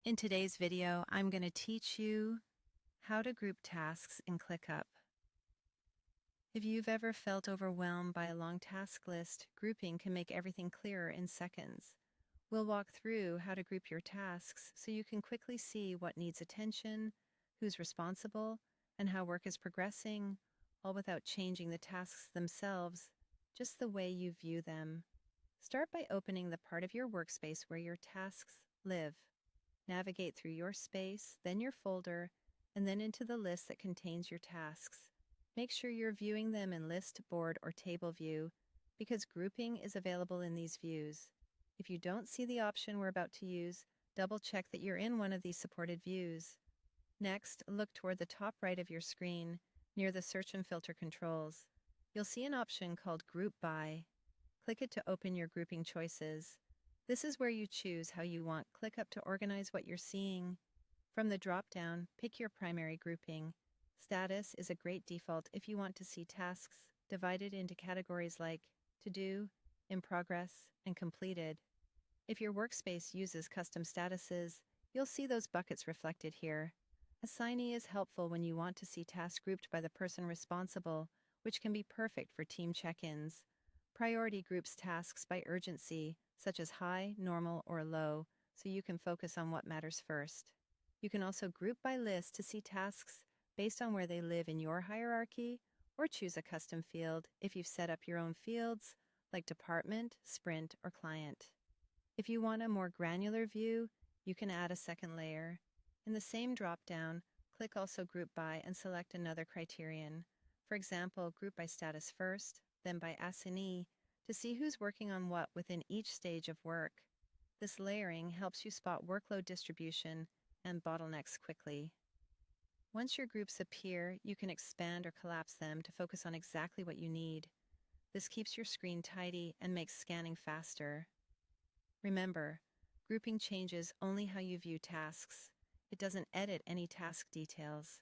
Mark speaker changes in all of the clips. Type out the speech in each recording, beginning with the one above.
Speaker 1: In today's video, I'm going to teach you how to group tasks in ClickUp. If you've ever felt overwhelmed by a long task list, grouping can make everything clearer in seconds. We'll walk through how to group your tasks so you can quickly see what needs attention, who's responsible, and how work is progressing, all without changing the tasks themselves, just the way you view them. Start by opening the part of your workspace where your tasks live. Navigate through your space, then your folder, and then into the list that contains your tasks. Make sure you're viewing them in list, board, or table view, because grouping is available in these views. If you don't see the option we're about to use, double-check that you're in one of these supported views. Next, look toward the top right of your screen, near the search and filter controls. You'll see an option called Group By. Click it to open your grouping choices. This is where you choose how you want ClickUp to organize what you're seeing. From the drop-down, pick your primary grouping. Status is a great default if you want to see tasks divided into categories like To Do, In Progress, and Completed. If your workspace uses custom statuses, you'll see those buckets reflected here. Assignee is helpful when you want to see tasks grouped by the person responsible, which can be perfect for team check-ins. Priority groups tasks by urgency, such as high, normal, or low, so you can focus on what matters first. You can also group by list to see tasks based on where they live in your hierarchy, or choose a custom field if you've set up your own fields, like department, sprint, or client. If you want a more granular view, you can add a second layer. In the same drop-down, click also Group By and select another criterion. For example, group by status first, then by assignee, to see who's working on what within each stage of work. This layering helps you spot workload distribution and bottlenecks quickly. Once your groups appear, you can expand or collapse them to focus on exactly what you need. This keeps your screen tidy and makes scanning faster. Remember, grouping changes only how you view tasks. It doesn't edit any task details.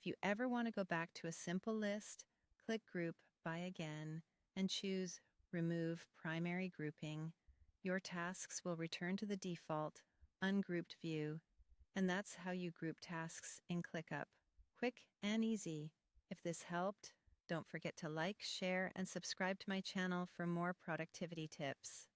Speaker 1: If you ever want to go back to a simple list, click Group By again and choose Remove Primary Grouping. Your tasks will return to the default, ungrouped view, and that's how you group tasks in ClickUp. Quick and easy. If this helped, don't forget to like, share, and subscribe to my channel for more productivity tips.